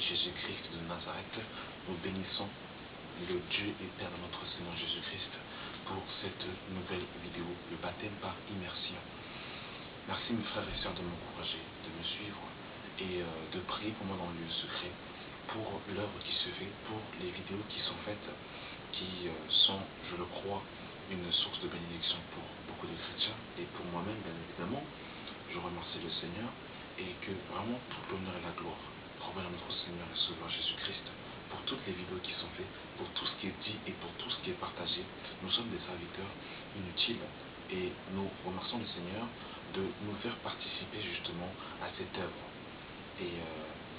Jésus-Christ de Nazareth, nous bénissons le Dieu et Père de notre Seigneur Jésus-Christ pour cette nouvelle vidéo, le baptême par immersion. Merci mes frères et sœurs de m'encourager, de me suivre et de prier pour moi dans le lieu secret, pour l'œuvre qui se fait, pour les vidéos qui sont faites, qui sont, je le crois, une source de bénédiction pour beaucoup de chrétiens et pour moi-même, bien évidemment. Je remercie le Seigneur et que vraiment tout l'honneur et la gloire reviennent à notre Seigneur et Sauveur Jésus-Christ pour toutes les vidéos qui sont faites, pour tout ce qui est dit et pour tout ce qui est partagé. Nous sommes des serviteurs inutiles et nous remercions le Seigneur de nous faire participer justement à cette œuvre. Et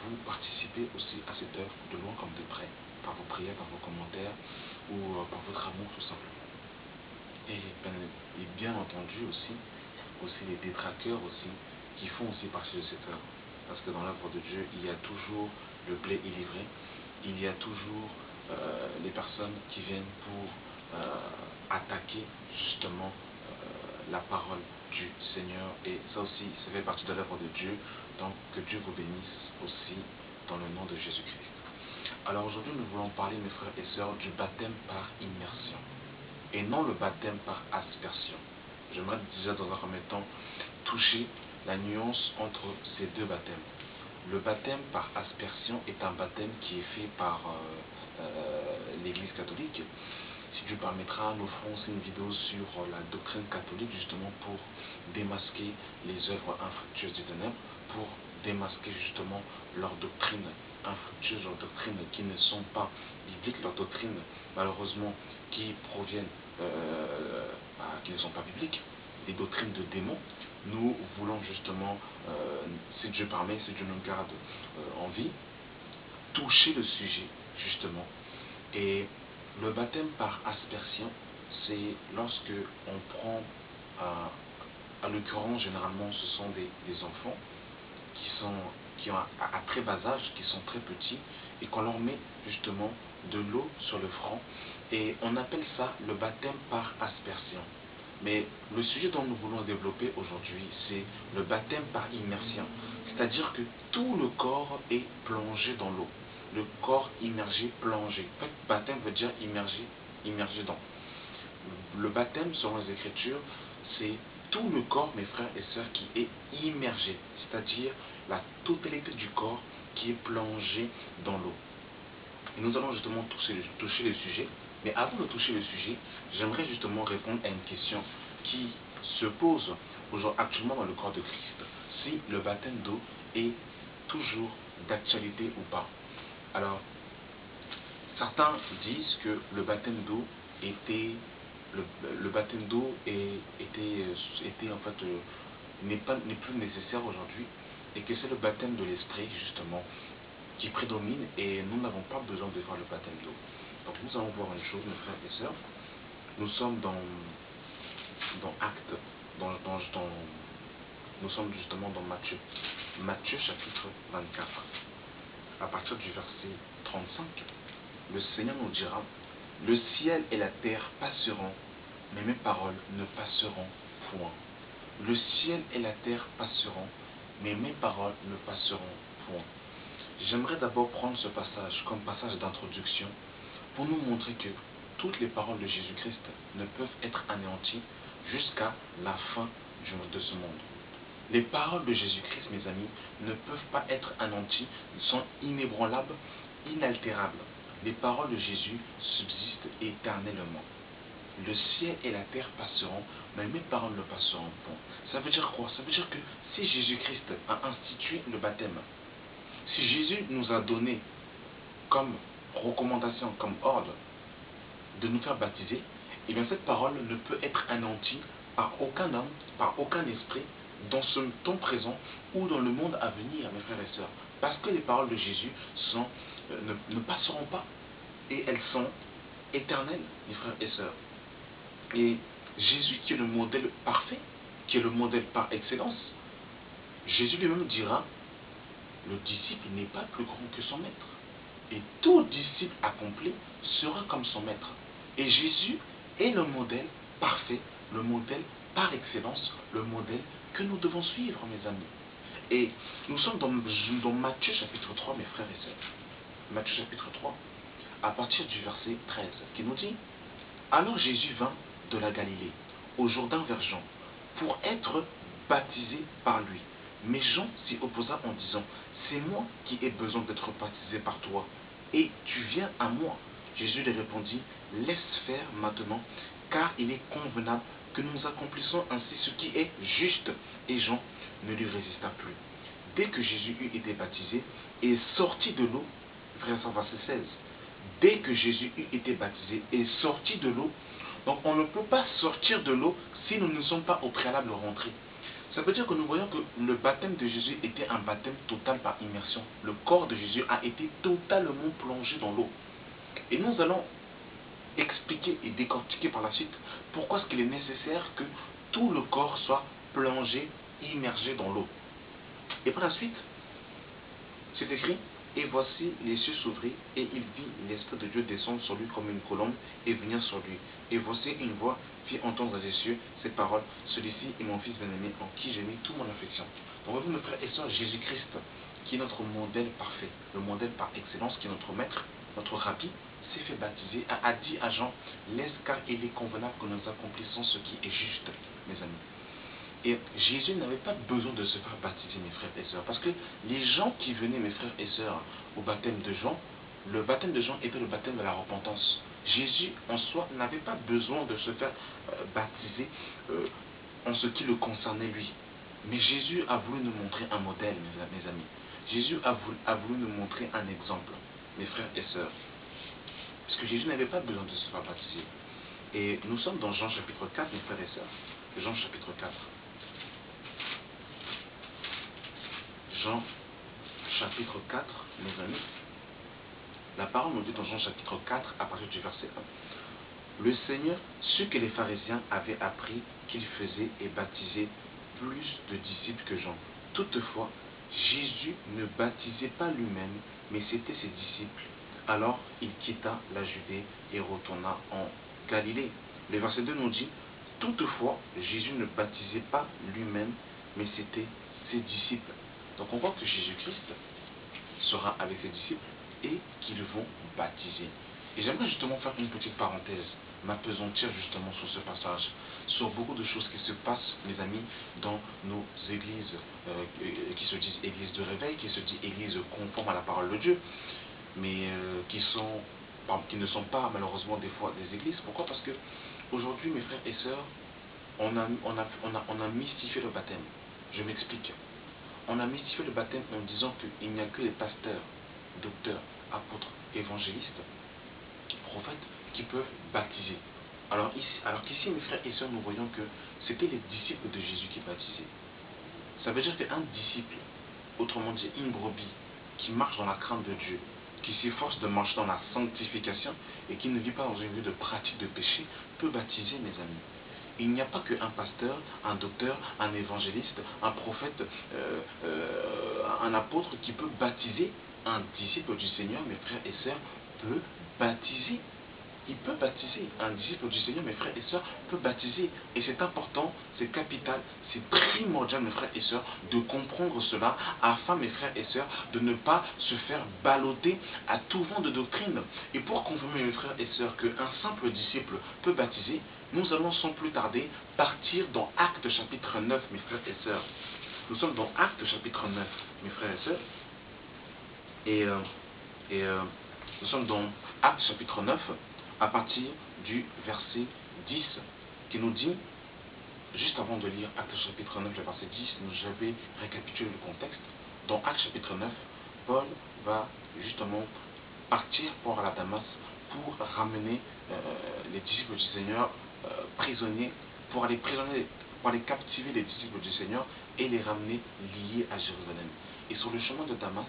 vous participez aussi à cette œuvre de loin comme de près, par vos prières, par vos commentaires ou par votre amour tout simplement. Et bien entendu aussi les détraqueurs aussi, qui font aussi partie de cette œuvre. Parce que dans l'œuvre de Dieu, il y a toujours le blé et livré, il y a toujours les personnes qui viennent pour attaquer justement la parole du Seigneur. Et ça aussi, ça fait partie de l'œuvre de Dieu. Donc que Dieu vous bénisse aussi dans le nom de Jésus-Christ. Alors aujourd'hui, nous voulons parler, mes frères et sœurs, du baptême par immersion et non le baptême par aspersion. J'aimerais déjà dans un premier temps toucher la nuance entre ces deux baptêmes. Le baptême par aspersion est un baptême qui est fait par l'Église catholique. Si Dieu permettra, nous ferons aussi une vidéo sur la doctrine catholique, justement pour démasquer les œuvres infructueuses des ténèbres, pour démasquer justement leurs doctrines infructueuses, leurs doctrines qui ne sont pas bibliques, leurs doctrines malheureusement qui proviennent, qui ne sont pas bibliques, des doctrines de démons. Nous voulons justement, si Dieu permet, si Dieu nous garde en vie, toucher le sujet justement. Et le baptême par aspersion, c'est lorsque on prend, à l'occurrence généralement ce sont des enfants qui ont à très bas âge, qui sont très petits, et qu'on leur met justement de l'eau sur le front, et on appelle ça le baptême par aspersion. Mais le sujet dont nous voulons développer aujourd'hui, c'est le baptême par immersion. C'est-à-dire que tout le corps est plongé dans l'eau. Le corps immergé, plongé. En fait, baptême veut dire immergé dans. Le baptême, selon les Écritures, c'est tout le corps, mes frères et sœurs, qui est immergé. C'est-à-dire la totalité du corps qui est plongé dans l'eau. Et nous allons justement toucher le sujet. Mais avant de toucher le sujet, j'aimerais justement répondre à une question qui se pose actuellement dans le corps de Christ. Si le baptême d'eau est toujours d'actualité ou pas. Alors, certains disent que le baptême d'eau était en fait n'est plus nécessaire aujourd'hui et que c'est le baptême de l'esprit justement qui prédomine et nous n'avons pas besoin de faire le baptême d'eau. Donc nous allons voir une chose, mes frères et sœurs. Nous sommes dans Actes, nous sommes justement dans Matthieu. Matthieu chapitre 24. À partir du verset 35, le Seigneur nous dira: le ciel et la terre passeront, mais mes paroles ne passeront point. Le ciel et la terre passeront, mais mes paroles ne passeront point. J'aimerais d'abord prendre ce passage comme passage d'introduction pour nous montrer que toutes les paroles de Jésus-Christ ne peuvent être anéanties jusqu'à la fin de ce monde. Les paroles de Jésus-Christ, mes amis, ne peuvent pas être anéanties, sont inébranlables, inaltérables. Les paroles de Jésus subsistent éternellement. Le ciel et la terre passeront, mais mes paroles ne passeront point. Ça veut dire quoi? Ça veut dire que si Jésus-Christ a institué le baptême, si Jésus nous a donné comme recommandation, comme ordre de nous faire baptiser, et bien cette parole ne peut être anéantie par aucun homme, par aucun esprit, dans ce temps présent ou dans le monde à venir, mes frères et sœurs. Parce que les paroles de Jésus ne passeront pas. Et elles sont éternelles, mes frères et sœurs. Et Jésus qui est le modèle parfait, qui est le modèle par excellence, Jésus lui-même dira: le disciple n'est pas plus grand que son maître. Et tout disciple accompli sera comme son maître. Et Jésus est le modèle parfait, le modèle par excellence, le modèle que nous devons suivre, mes amis. Et nous sommes dans Matthieu chapitre 3, mes frères et sœurs. Matthieu chapitre 3, à partir du verset 13, qui nous dit: alors Jésus vint de la Galilée, au Jourdain vers Jean, pour être baptisé par lui. Mais Jean s'y opposa en disant: c'est moi qui ai besoin d'être baptisé par toi, et tu viens à moi. Jésus lui répondit: laisse faire maintenant, car il est convenable que nous accomplissions ainsi ce qui est juste. Et Jean ne lui résista plus. Dès que Jésus eut été baptisé et sorti de l'eau, verset 16, dès que Jésus eut été baptisé et sorti de l'eau, donc on ne peut pas sortir de l'eau si nous ne sommes pas au préalable rentrés. Ça veut dire que nous voyons que le baptême de Jésus était un baptême total par immersion. Le corps de Jésus a été totalement plongé dans l'eau. Et nous allons expliquer et décortiquer par la suite pourquoi est-ce qu'il est nécessaire que tout le corps soit plongé, immergé dans l'eau. Et par la suite, c'est écrit: et voici les cieux s'ouvrir, et il vit l'Esprit de Dieu descendre sur lui comme une colombe et venir sur lui. Et voici une voix fit entendre des cieux ces paroles: celui-ci est mon fils bien-aimé, en qui j'ai mis toute mon affection. Donc vous, mes frères et sœurs, Jésus-Christ, qui est notre modèle parfait, le modèle par excellence, qui est notre maître, notre rabbi, s'est fait baptiser, a dit à Jean: laisse, car il est convenable que nous accomplissions ce qui est juste, mes amis. Et Jésus n'avait pas besoin de se faire baptiser, mes frères et sœurs, parce que les gens qui venaient, mes frères et sœurs, au baptême de Jean, le baptême de Jean était le baptême de la repentance. Jésus, en soi, n'avait pas besoin de se faire baptiser en ce qui le concernait lui. Mais Jésus a voulu nous montrer un modèle, mes amis. Jésus a voulu nous montrer un exemple, mes frères et sœurs. Parce que Jésus n'avait pas besoin de se faire baptiser. Et nous sommes dans Jean chapitre 4, mes frères et sœurs. Jean chapitre 4. Jean chapitre 4, mes amis. La parole nous dit dans Jean chapitre 4, à partir du verset 1. Le Seigneur sut que les pharisiens avaient appris qu'il faisait et baptisait plus de disciples que Jean. Toutefois, Jésus ne baptisait pas lui-même, mais c'était ses disciples. Alors il quitta la Judée et retourna en Galilée. Le verset 2 nous dit: toutefois, Jésus ne baptisait pas lui-même, mais c'était ses disciples. Donc on voit que Jésus-Christ sera avec ses disciples et qu'ils vont baptiser. Et j'aimerais justement faire une petite parenthèse, m'appesantir justement sur ce passage, sur beaucoup de choses qui se passent, mes amis, dans nos églises, qui se disent églises de réveil, qui se disent églises conformes à la parole de Dieu, mais qui ne sont pas malheureusement des fois des églises. Pourquoi? Parce que aujourd'hui, mes frères et sœurs, on a mystifié le baptême. Je m'explique. On a mystifié le baptême en disant qu'il n'y a que les pasteurs, docteurs, apôtres, évangélistes, prophètes qui peuvent baptiser. Alors qu'ici, mes frères et sœurs, nous voyons que c'était les disciples de Jésus qui baptisaient. Ça veut dire qu'un disciple, autrement dit une brebis, qui marche dans la crainte de Dieu, qui s'efforce de marcher dans la sanctification et qui ne vit pas dans une vie de pratique de péché, peut baptiser, mes amis. Il n'y a pas qu'un pasteur, un docteur, un évangéliste, un prophète, un apôtre qui peut baptiser. Un disciple du Seigneur, mes frères et sœurs, peut baptiser. Il peut baptiser. Un disciple du Seigneur, mes frères et sœurs, peut baptiser. Et c'est important, c'est capital, c'est primordial, mes frères et sœurs, de comprendre cela afin, mes frères et sœurs, de ne pas se faire balloter à tout vent de doctrine. Et pour confirmer, mes frères et sœurs, qu'un simple disciple peut baptiser, nous allons sans plus tarder partir dans Actes chapitre 9, mes frères et sœurs. Nous sommes dans Actes chapitre 9, mes frères et sœurs. Et nous sommes dans Actes chapitre 9, à partir du verset 10, qui nous dit, juste avant de lire Actes chapitre 9, le verset 10, je vais récapituler le contexte. Dans Actes chapitre 9, Paul va justement partir pour la Damas pour ramener les disciples du Seigneur prisonniers, pour aller captiver les disciples du Seigneur et les ramener liés à Jérusalem. Et sur le chemin de Damas,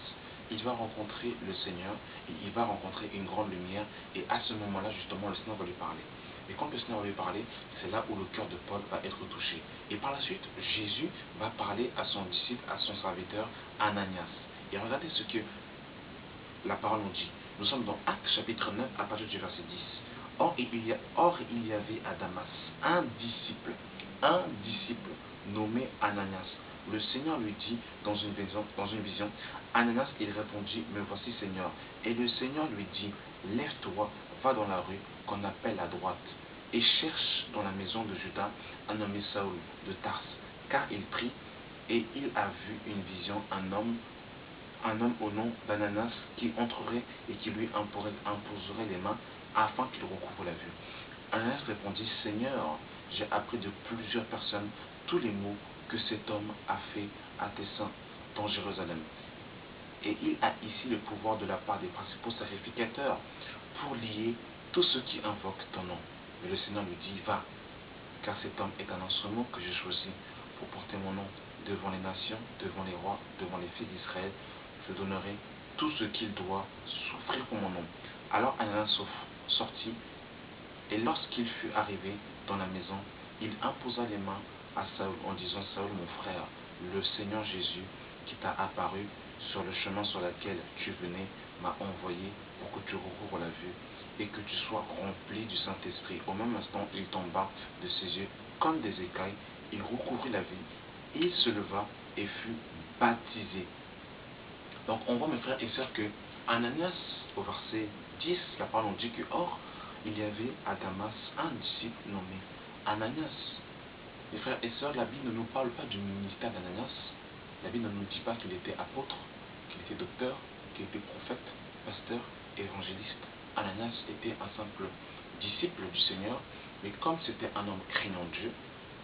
il va rencontrer le Seigneur, et il va rencontrer une grande lumière, et à ce moment-là, justement, le Seigneur va lui parler. Et quand le Seigneur va lui parler, c'est là où le cœur de Paul va être touché. Et par la suite, Jésus va parler à son disciple, à son serviteur, Ananias. Et regardez ce que la parole nous dit. Nous sommes dans Actes chapitre 9, à partir du verset 10. Or, il y avait à Damas un disciple nommé Ananias. Le Seigneur lui dit dans une vision, Ananas, il répondit, me voici Seigneur. Et le Seigneur lui dit, lève-toi, va dans la rue qu'on appelle à droite, et cherche dans la maison de Judas un nommé Saül de Tarse, car il prie, et il a vu une vision, un homme au nom d'Ananas qui entrerait et qui lui imposerait les mains afin qu'il recouvre la vue. Ananas répondit, Seigneur, j'ai appris de plusieurs personnes tous les maux que cet homme a fait à tes saints dans Jérusalem. Et il a ici le pouvoir de la part des principaux sacrificateurs pour lier tous ceux qui invoquent ton nom. Mais le Seigneur lui dit, va, car cet homme est un instrument que j'ai choisi pour porter mon nom devant les nations, devant les rois, devant les fils d'Israël. Je donnerai tout ce qu'il doit souffrir pour mon nom. Alors Ananas sortit, et lorsqu'il fut arrivé dans la maison, il imposa les mains à Saül en disant, Saül mon frère, le Seigneur Jésus qui t'a apparu sur le chemin sur lequel tu venais m'a envoyé pour que tu recouvres la vue et que tu sois rempli du Saint-Esprit. Au même instant, il tomba de ses yeux comme des écailles, il recouvrit la vue, il se leva et fut baptisé. Donc on voit, mes frères et sœurs, que Ananias, au verset 10, la parole nous dit que, or, il y avait à Damas un disciple nommé Ananias. Mes frères et sœurs, la Bible ne nous parle pas du ministère d'Ananias. La Bible ne nous dit pas qu'il était apôtre, qu'il était docteur, qu'il était prophète, pasteur, évangéliste. Ananias était un simple disciple du Seigneur, mais comme c'était un homme craignant Dieu,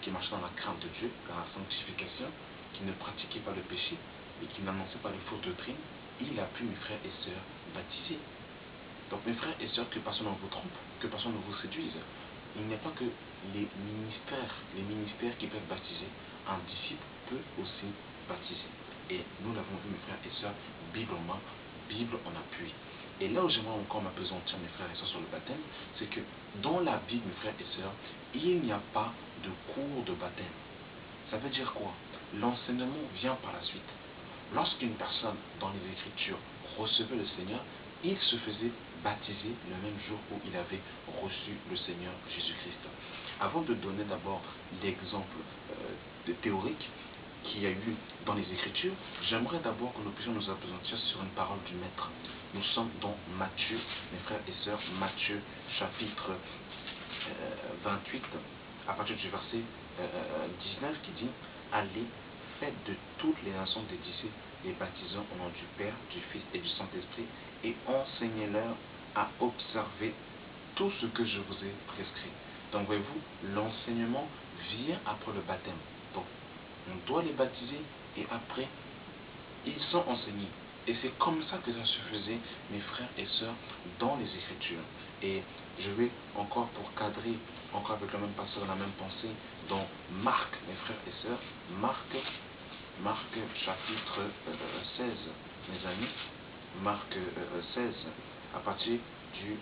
qui marchait dans la crainte de Dieu, dans la sanctification, qui ne pratiquait pas le péché et qui n'annonçait pas les fausses doctrines, il a pu, mes frères et sœurs, baptiser. Donc mes frères et sœurs, que personne ne vous trompe, que personne ne vous séduise. Il n'y a pas que les ministères qui peuvent baptiser. Un disciple peut aussi baptiser. Et nous l'avons vu, mes frères et sœurs, Bible en main, Bible en appui. Et là où j'aimerais encore m'apesantir, mes frères et sœurs, sur le baptême, c'est que dans la Bible, mes frères et sœurs, il n'y a pas de cours de baptême. Ça veut dire quoi? L'enseignement vient par la suite. Lorsqu'une personne, dans les Écritures, recevait le Seigneur, il se faisait baptiser le même jour où il avait reçu le Seigneur Jésus-Christ. Avant de donner d'abord l'exemple théorique qu'il y a eu dans les Écritures, j'aimerais d'abord que nous puissions nous appesantir sur une parole du Maître. Nous sommes dans Matthieu, mes frères et sœurs, Matthieu chapitre 28, à partir du verset 19, qui dit « Allez, faites de toutes les nations des disciples, les baptisant au nom du Père, du Fils et du Saint-Esprit, et enseignez-leur à observer tout ce que je vous ai prescrit. » Donc voyez-vous, l'enseignement vient après le baptême. Donc on doit les baptiser et après ils sont enseignés. Et c'est comme ça que ça se faisait, mes frères et sœurs, dans les Écritures. Et je vais encore, pour cadrer, encore avec le même pasteur, la même pensée, dans Marc, mes frères et sœurs, Marc chapitre 16, mes amis, Marc 16, à partir du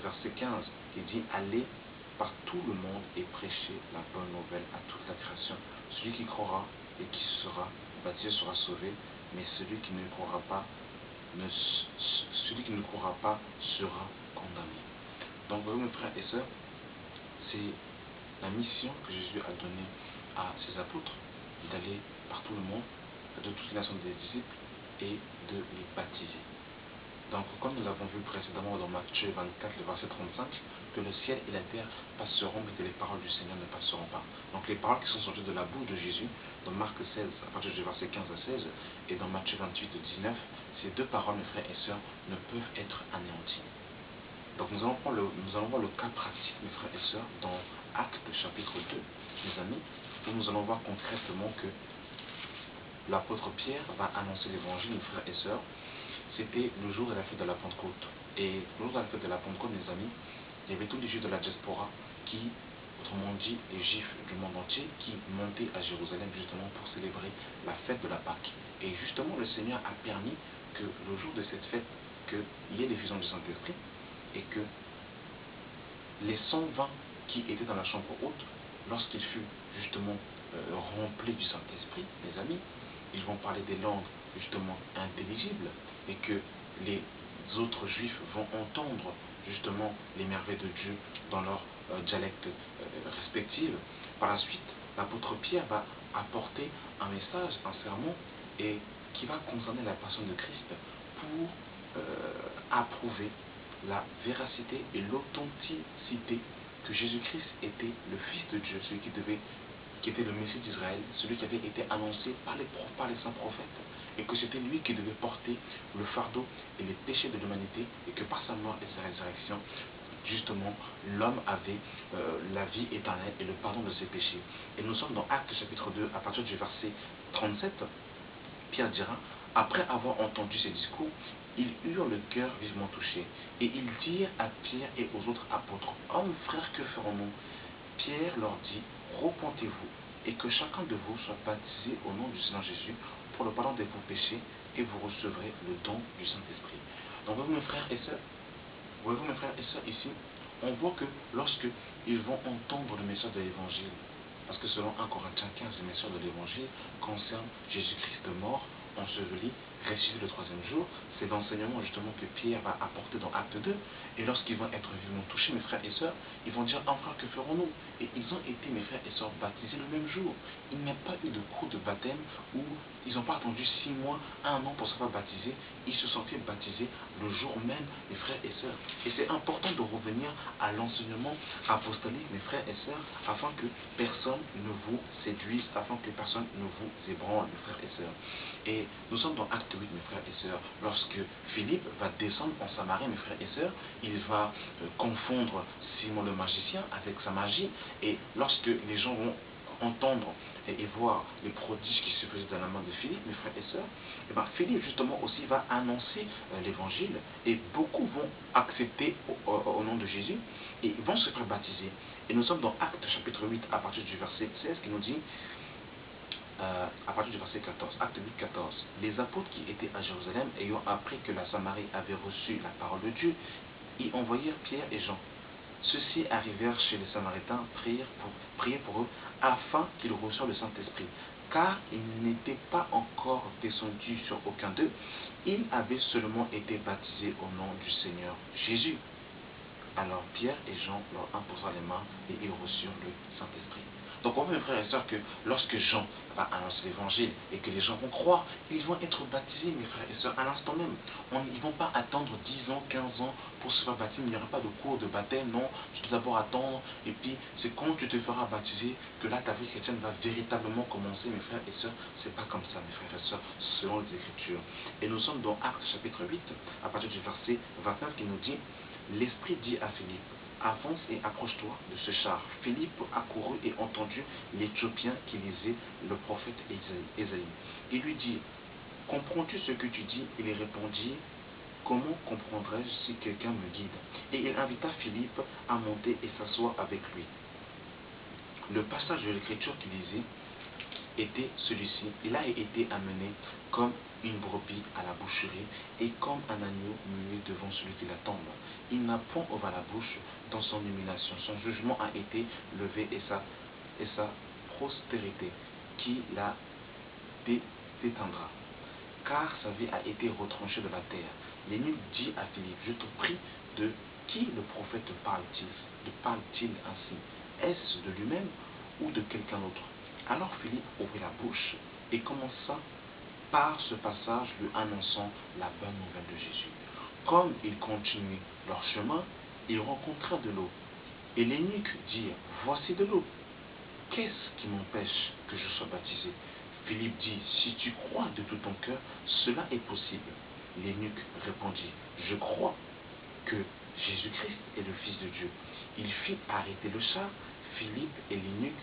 verset 15, il dit « Allez par tout le monde et prêchez la bonne nouvelle à toute la création. Celui qui croira et qui sera baptisé sera sauvé, mais celui qui ne croira pas sera condamné. » Donc, vous voyez, mes frères et sœurs, c'est la mission que Jésus a donnée à ses apôtres, d'aller par tout le monde, de toutes les nations des disciples, et de les baptiser. Donc, comme nous l'avons vu précédemment dans Matthieu 24, le verset 35, que le ciel et la terre passeront, mais que les paroles du Seigneur ne passeront pas. Donc, les paroles qui sont sorties de la bouche de Jésus, dans Marc 16, à partir du verset 15 à 16, et dans Matthieu 28, 19, ces deux paroles, mes frères et sœurs, ne peuvent être anéanties. Donc, nous allons voir le cas pratique, mes frères et sœurs, dans Actes chapitre 2, mes amis, où nous allons voir concrètement que l'apôtre Pierre va annoncer l'évangile, mes frères et sœurs. C'était le jour de la fête de la Pentecôte. Et le jour de la fête de la Pentecôte, mes amis, il y avait tous les juifs de la diaspora qui, autrement dit, les juifs du monde entier, qui montaient à Jérusalem justement pour célébrer la fête de la Pâque. Et justement, le Seigneur a permis que le jour de cette fête, qu'il y ait l'effusion du Saint-Esprit et que les 120 qui étaient dans la chambre haute, lorsqu'il fut justement rempli du Saint-Esprit, les amis, ils vont parler des langues justement intelligibles et que les autres juifs vont entendre justement les merveilles de Dieu dans leur dialecte respectif. Par la suite, l'apôtre Pierre va apporter un message, un sermon, et qui va concerner la personne de Christ pour approuver la véracité et l'authenticité que Jésus-Christ était le Fils de Dieu, celui qui était le Messie d'Israël, celui qui avait été annoncé par les saints prophètes, et que c'était lui qui devait porter le fardeau et les péchés de l'humanité, et que par sa mort et sa résurrection, justement, l'homme avait la vie éternelle et le pardon de ses péchés. Et nous sommes dans Actes chapitre 2, à partir du verset 37, Pierre dira, après avoir entendu ces discours, ils eurent le cœur vivement touché, et ils dirent à Pierre et aux autres apôtres, hommes, frères, que ferons-nous? Pierre leur dit, repentez-vous, et que chacun de vous soit baptisé au nom du Seigneur Jésus pour le pardon de vos péchés, et vous recevrez le don du Saint-Esprit. Donc, voyez-vous, mes frères et sœurs, ici, on voit que lorsque ils vont entendre le message de l'Évangile, parce que selon 1 Corinthiens 15, le message de l'Évangile concerne Jésus-Christ mort, enseveli, ressuscité le troisième jour. C'est l'enseignement justement que Pierre va apporter dans Acte 2. Et lorsqu'ils vont être vivement touchés, mes frères et sœurs, ils vont dire, enfin, que ferons-nous? Et ils ont été, mes frères et sœurs, baptisés le même jour. Il n'y a pas eu de cours de baptême où ils n'ont pas attendu 6 mois, 1 an pour se faire baptiser. Ils se sont fait baptiser le jour même, mes frères et sœurs. Et c'est important de revenir à l'enseignement apostolique, mes frères et sœurs, afin que personne ne vous séduise, afin que personne ne vous ébranle, mes frères et sœurs. Et nous sommes dans Acte 8, mes frères et sœurs, lorsque Philippe va descendre en Samarie, mes frères et sœurs, il va confondre Simon le magicien avec sa magie, et lorsque les gens vont entendre et voir les prodiges qui se faisaient dans la main de Philippe, mes frères et sœurs, et bien Philippe justement aussi va annoncer l'évangile, et beaucoup vont accepter au nom de Jésus, et vont se faire baptiser. Et nous sommes dans Acte chapitre 8 à partir du verset 16 qui nous dit, à partir du verset 14, Acte 8, 14, les apôtres qui étaient à Jérusalem, ayant appris que la Samarie avait reçu la parole de Dieu, y envoyèrent Pierre et Jean. Ceux-ci arrivèrent chez les Samaritains, prier pour eux, afin qu'ils reçoivent le Saint-Esprit. Car ils n'étaient pas encore descendus sur aucun d'eux, ils avaient seulement été baptisés au nom du Seigneur Jésus. Alors Pierre et Jean leur imposèrent les mains et ils reçurent le Saint-Esprit. Donc on voit, mes frères et sœurs, que lorsque Jean va annoncer l'évangile et que les gens vont croire, ils vont être baptisés, mes frères et sœurs, à l'instant même. Ils ne vont pas attendre 10 ans, 15 ans pour se faire baptiser. Il n'y aura pas de cours de baptême, non. Tu dois d'abord attendre, et puis c'est quand tu te feras baptiser que là ta vie chrétienne va véritablement commencer, mes frères et sœurs. C'est pas comme ça, mes frères et sœurs, selon les Écritures. Et nous sommes dans Actes chapitre 8, à partir du verset 29, qui nous dit, l'Esprit dit à Philippe, avance et approche-toi de ce char. Philippe accourut et entendit l'Éthiopien qui lisait le prophète Ésaïe. Il lui dit, comprends-tu ce que tu dis? Il répondit, comment comprendrais-je si quelqu'un me guide? Et il invita Philippe à monter et s'asseoir avec lui. Le passage de l'Écriture qu'il lisait était celui-ci. Il a été amené comme une brebis à la boucherie et comme un agneau muet devant celui qui l'attend. Il n'a point ouvert la bouche dans son humiliation. Son jugement a été levé et sa prospérité qui la déteindra. Car sa vie a été retranchée de la terre. L'énigme dit à Philippe, je te prie, de qui le prophète parle-t-il ainsi? Est-ce de lui-même ou de quelqu'un d'autre? Alors Philippe ouvrit la bouche et commença par ce passage lui annonçant la bonne nouvelle de Jésus. Comme ils continuaient leur chemin, ils rencontrèrent de l'eau. Et l'eunuque dit, voici de l'eau. Qu'est-ce qui m'empêche que je sois baptisé? Philippe dit, si tu crois de tout ton cœur, cela est possible. L'eunuque répondit, je crois que Jésus-Christ est le Fils de Dieu. Il fit arrêter le char. Philippe et l'eunuque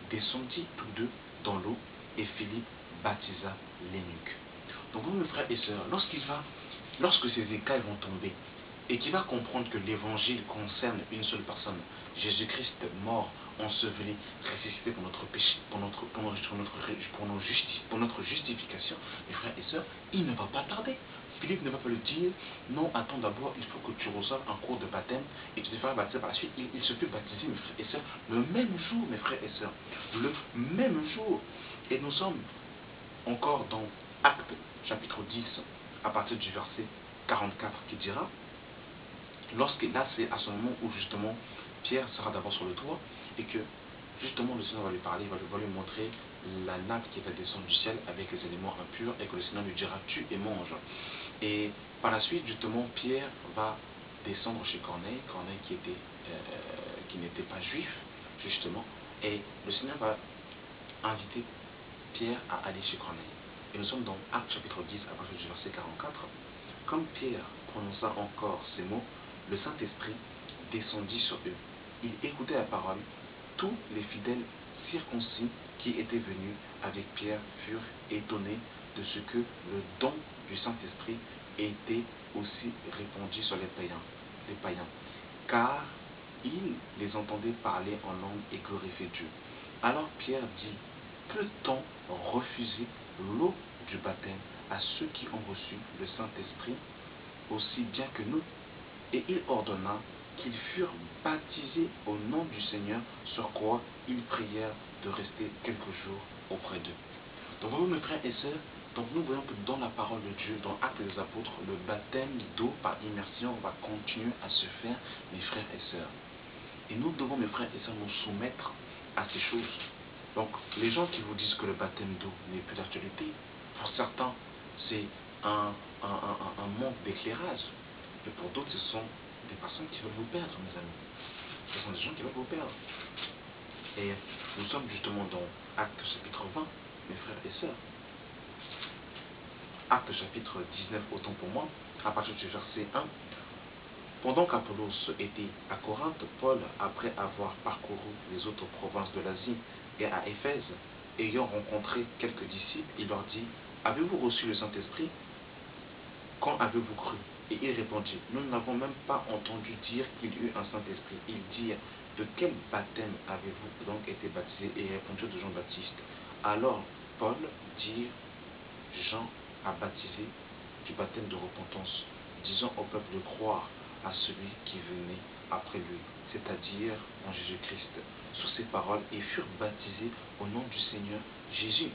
descendirent tous deux dans l'eau et Philippe baptisa l'eunuque. Donc vous, mes frères et sœurs, lorsque ces écailles vont tomber et qu'il va comprendre que l'évangile concerne une seule personne, Jésus-Christ mort, enseveli, ressuscité pour notre péché, pour notre justification, mes frères et sœurs, il ne va pas tarder. Philippe ne va pas le dire, non, attends d'abord, il faut que tu reçoives un cours de baptême et tu te feras baptiser par la suite. Il se fait baptiser, mes frères et sœurs, le même jour, mes frères et sœurs, le même jour. Et nous sommes encore dans Actes chapitre 10, à partir du verset 44, qui dira, là c'est à ce moment où justement Pierre sera d'abord sur le toit et que justement le Seigneur va lui parler, va lui montrer la nappe qui va descendre du ciel avec les éléments impurs et que le Seigneur lui dira tu et mange. Et par la suite, justement, Pierre va descendre chez Corneille, Corneille qui n'était pas juif, justement, et le Seigneur va inviter Pierre à aller chez Corneille. Et nous sommes dans Actes chapitre 10 à partir du verset 44. Comme Pierre prononça encore ces mots, le Saint-Esprit descendit sur eux. Ils écoutaient la parole. Tous les fidèles circoncis qui étaient venus avec Pierre furent étonnés de ce que le don du Saint-Esprit était aussi répandu sur les païens, car ils les entendaient parler en langue et glorifier Dieu. Alors Pierre dit, peut-on refuser l'eau du baptême à ceux qui ont reçu le Saint-Esprit aussi bien que nous? Et il ordonna qu'ils furent baptisés au nom du Seigneur, sur quoi ils prièrent de rester quelques jours auprès d'eux. Donc vous, mes frères et sœurs, donc nous voyons que dans la parole de Dieu, dans Actes des Apôtres, le baptême d'eau par immersion va continuer à se faire, mes frères et sœurs. Et nous devons, mes frères et sœurs, nous soumettre à ces choses. Donc, les gens qui vous disent que le baptême d'eau n'est plus d'actualité, pour certains, c'est un manque d'éclairage. Et pour d'autres, ce sont des personnes qui veulent vous perdre, mes amis. Ce sont des gens qui veulent vous perdre. Et nous sommes justement dans Actes chapitre 20, mes frères et sœurs. Actes chapitre 19, autant pour moi, à partir du verset 1. Pendant qu'Apollos était à Corinthe, Paul, après avoir parcouru les autres provinces de l'Asie et à Éphèse, ayant rencontré quelques disciples, il leur dit, avez-vous reçu le Saint-Esprit? Quand avez-vous cru? Et ils répondirent, nous n'avons même pas entendu dire qu'il y eut un Saint-Esprit. Ils dirent, de quel baptême avez-vous donc été baptisés? Et ils répondirent de Jean-Baptiste. Alors Paul dit, Jean a baptisé du baptême de repentance, disant au peuple de croire à celui qui venait après lui, c'est-à-dire en Jésus-Christ. Sous ces paroles, ils furent baptisés au nom du Seigneur Jésus.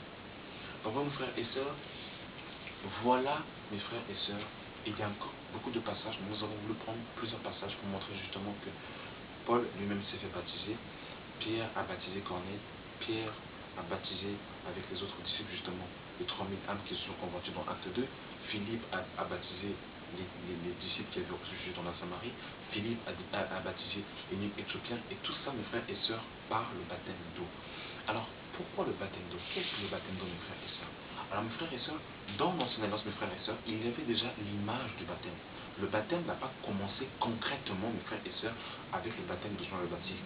Donc, mes frères et sœurs, voilà, mes frères et sœurs, il y a encore beaucoup de passages. Nous avons voulu prendre plusieurs passages pour montrer justement que Paul lui-même s'est fait baptiser, Pierre a baptisé Corneille, Pierre a baptisé avec les autres disciples justement les 3000 âmes qui se sont converties dans Acte 2, Philippe a baptisé les disciples qui avaient reçu Jésus dans la Samarie, Philippe a baptisé l'énigme éthiopien, et tout ça, mes frères et sœurs, par le baptême d'eau. Alors, pourquoi le baptême d'eau? Qu'est-ce que le baptême d'eau, mes frères et sœurs? Alors, mes frères et sœurs, dans l'Ancienne Alliance, mes frères et sœurs, il y avait déjà l'image du baptême. Le baptême n'a pas commencé concrètement, mes frères et sœurs, avec le baptême de Jean le Baptiste.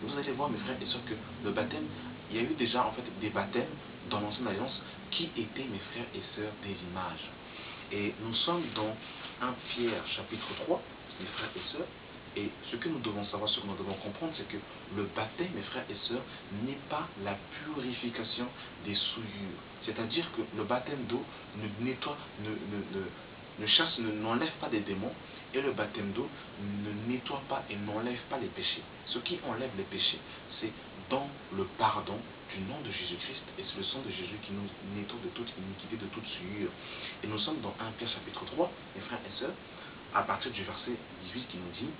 Vous allez voir, mes frères et sœurs, que le baptême, il y a eu déjà en fait des baptêmes dans l'Ancienne Alliance qui étaient, mes frères et sœurs, des images. Et nous sommes dans 1 Pierre chapitre 3, mes frères et sœurs, et ce que nous devons savoir, ce que nous devons comprendre, c'est que le baptême, mes frères et sœurs, n'est pas la purification des souillures. C'est-à-dire que le baptême d'eau ne nettoie, ne chasse, n'enlève pas des démons, et le baptême d'eau ne nettoie pas et n'enlève pas les péchés. Ce qui enlève les péchés, c'est dans le pardon du nom de Jésus-Christ, et c'est le sang de Jésus qui nous nettoie de toute iniquité, de toute souillure. Et nous sommes dans 1 Pierre chapitre 3, mes frères et sœurs, à partir du verset 18 qui nous dit,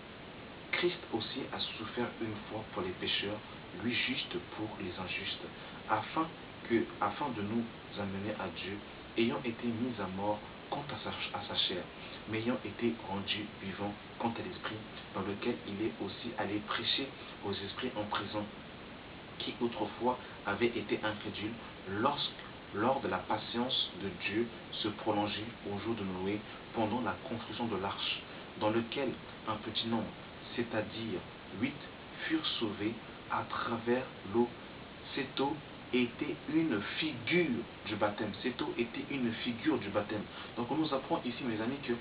Christ aussi a souffert une fois pour les pécheurs, lui juste pour les injustes, afin de nous amener à Dieu, ayant été mis à mort quant à sa chair, mais ayant été rendu vivant quant à l'esprit, dans lequel il est aussi allé prêcher aux esprits en prison, qui autrefois avaient été incrédules, lors de la patience de Dieu se prolongeait au jour de Noé, pendant la construction de l'arche, dans lequel un petit nombre, c'est-à-dire 8, furent sauvés à travers l'eau. Cette eau était une figure du baptême. Cette eau était une figure du baptême. Donc on nous apprend ici, mes amis, que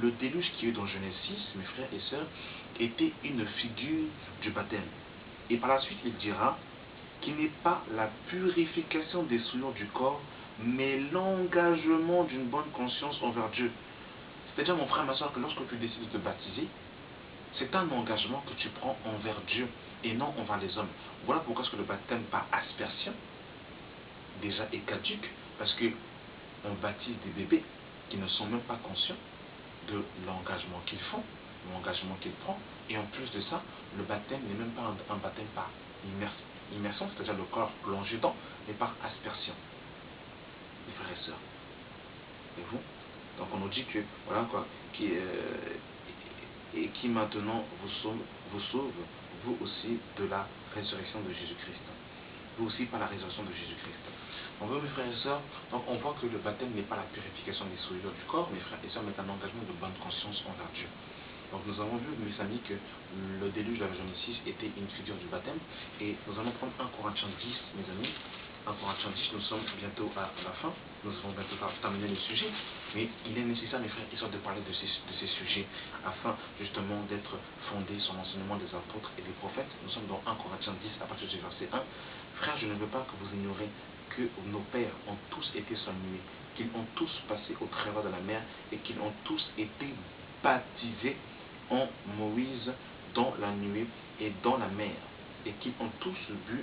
le déluge qui est dans Genèse 6, mes frères et sœurs, était une figure du baptême. Et par la suite, il dira qu'il n'est pas la purification des souillures du corps, mais l'engagement d'une bonne conscience envers Dieu. C'est-à-dire, mon frère, ma soeur, que lorsque tu décides de te baptiser, c'est un engagement que tu prends envers Dieu et non envers les hommes. Voilà pourquoi le baptême par aspersion déjà est caduque, parce qu'on baptise des bébés qui ne sont même pas conscients de l'engagement qu'ils font, l'engagement qu'ils prennent, et en plus de ça, le baptême n'est même pas un baptême par immersion, c'est-à-dire le corps plongé dans, mais par aspersion. Mes frères et sœurs. Et vous? Donc on nous dit que, voilà quoi, qui maintenant vous sauve, vous aussi, de la résurrection de Jésus-Christ. Vous aussi par la résurrection de Jésus-Christ. On veut, mes frères et sœurs, donc on voit que le baptême n'est pas la purification des souillures du corps, mes frères et sœurs, mais un engagement de bonne conscience envers Dieu. Donc nous avons vu, mes amis, que le déluge de la Genesis était une figure du baptême, et nous allons prendre 1 Corinthiens 10, mes amis. 1 Corinthiens 10, nous sommes bientôt à la fin, nous allons bientôt terminer le sujet, mais il est nécessaire, mes frères et sœurs, de parler de ces sujets, afin justement d'être fondés sur l'enseignement des apôtres et des prophètes. Nous sommes dans 1 Corinthiens 10, à partir du verset 1. Frères, je ne veux pas que vous ignoriez que nos pères ont tous été salués, qu'ils ont tous passé au travers de la mer, et qu'ils ont tous été baptisés en Moïse dans la nuée et dans la mer, et qu'ils ont tous bu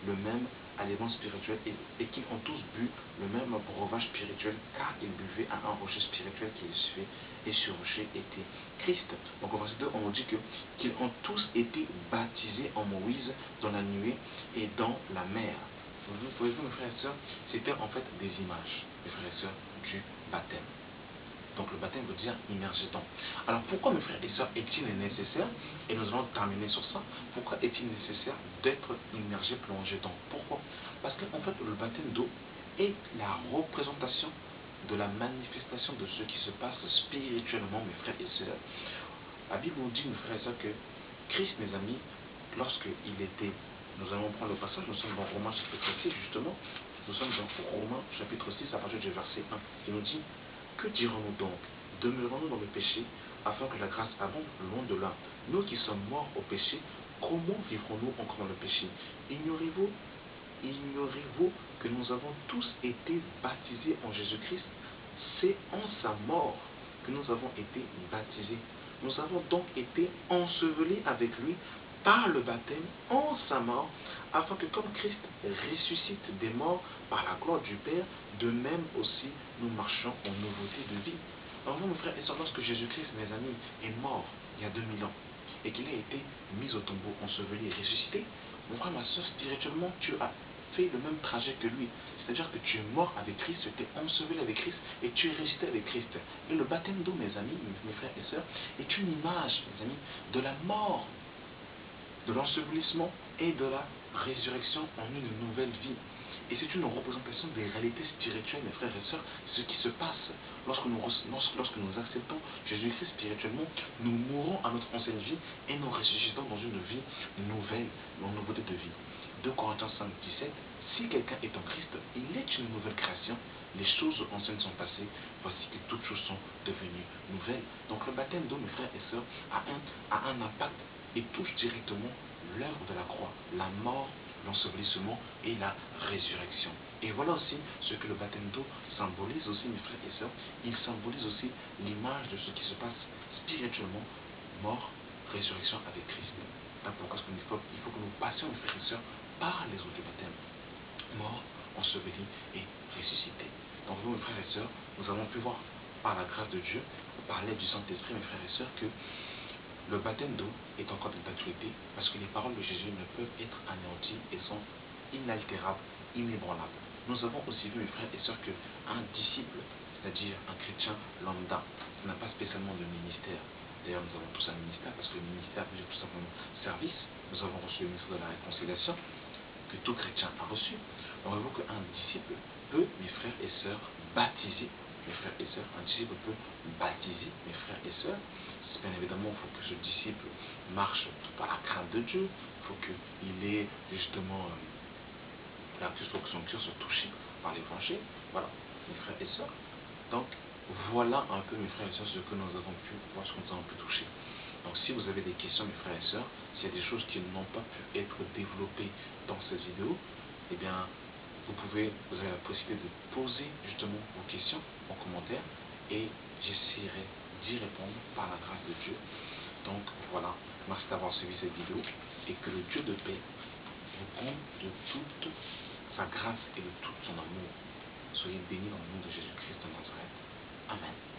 le même aliment spirituel, et qu'ils ont tous bu le même breuvage spirituel, car ils buvaient à un rocher spirituel qui les suivait, et ce rocher était Christ. Donc au verset 2, on nous dit qu'ils ont tous été baptisés en Moïse dans la nuée et dans la mer. Vous voyez, mes frères et sœurs, c'était en fait des images, mes frères et sœurs, du baptême. Donc le baptême veut dire immerger dans. Alors pourquoi, mes frères et sœurs, est-il nécessaire, et nous allons terminer sur ça, pourquoi est-il nécessaire d'être immergé, plongé dans? Pourquoi? Parce qu'en fait le baptême d'eau est la représentation de la manifestation de ce qui se passe spirituellement, mes frères et sœurs. La Bible nous dit, mes frères et sœurs, que Christ, mes amis, lorsqu'il était, nous allons prendre le passage, nous sommes dans Romains chapitre 6, justement, nous sommes dans Romains chapitre 6 à partir du verset 1, il nous dit: que dirons-nous donc? Demeurons-nous dans le péché, afin que la grâce abonde? Loin de là. Nous qui sommes morts au péché, comment vivrons-nous encore dans le péché? Ignorez-vous que nous avons tous été baptisés en Jésus-Christ? C'est en sa mort que nous avons été baptisés. Nous avons donc été ensevelis avec lui par le baptême en sa mort, afin que comme Christ ressuscite des morts par la gloire du Père, de même aussi nous marchions en nouveauté de vie. Alors vous, mes frères et sœurs, lorsque Jésus-Christ, mes amis, est mort il y a 2000 ans, et qu'il a été mis au tombeau, enseveli et ressuscité, mon frère, ma soeur, spirituellement, tu as fait le même trajet que lui. C'est-à-dire que tu es mort avec Christ, tu étais enseveli avec Christ, et tu es ressuscité avec Christ. Et le baptême d'eau, mes amis, mes frères et sœurs, est une image, mes amis, de la mort, de l'ensevelissement et de la résurrection en une nouvelle vie. Et c'est une représentation des réalités spirituelles, mes frères et sœurs, ce qui se passe lorsque nous acceptons Jésus-Christ spirituellement. Nous mourons à notre ancienne vie et nous ressuscitons dans une vie nouvelle, en nouveauté de vie. 2 Corinthiens 5, 17, si quelqu'un est en Christ, il est une nouvelle création. Les choses anciennes sont passées, voici que toutes choses sont devenues nouvelles. Donc le baptême d'eau, mes frères et sœurs, a un impact et touche directement l'œuvre de la croix, la mort, l'ensevelissement et la résurrection. Et voilà aussi ce que le baptême d'eau symbolise aussi, mes frères et sœurs. Il symbolise aussi l'image de ce qui se passe spirituellement, mort, résurrection avec Christ. Pourquoi il faut que nous passions, mes frères et sœurs, par les eaux du baptême, mort, enseveli et ressuscité. Donc nous, mes frères et sœurs, nous avons pu voir par la grâce de Dieu, par l'aide du Saint-Esprit, mes frères et sœurs, que le baptême d'eau est encore d'actualité, parce que les paroles de Jésus ne peuvent être anéanties et sont inaltérables, inébranlables. Nous avons aussi vu, mes frères et sœurs, qu'un disciple, c'est-à-dire un chrétien lambda, n'a pas spécialement de ministère. D'ailleurs, nous avons tous un ministère, parce que le ministère veut dire tout simplement service. Nous avons reçu le ministère de la réconciliation, que tout chrétien a reçu. On voit qu'un disciple peut, mes frères et sœurs, baptiser, mes frères et sœurs, un disciple peut baptiser, mes frères et sœurs. Bien évidemment, il faut que ce disciple marche par la crainte de Dieu. Il faut qu'il ait justement que son cœur soit touché par l'évangile. Voilà, mes frères et sœurs. Donc, voilà un peu, mes frères et sœurs, ce que nous avons pu voir, ce que nous avons pu toucher. Donc, si vous avez des questions, mes frères et sœurs, s'il y a des choses qui n'ont pas pu être développées dans cette vidéo, eh bien, vous avez la possibilité de poser justement vos questions en commentaire et j'essaierai d'y répondre par la grâce de Dieu. Donc voilà, merci d'avoir suivi cette vidéo et que le Dieu de paix vous comble de toute sa grâce et de tout son amour. Soyez bénis dans le nom de Jésus-Christ de Nazareth. Amen.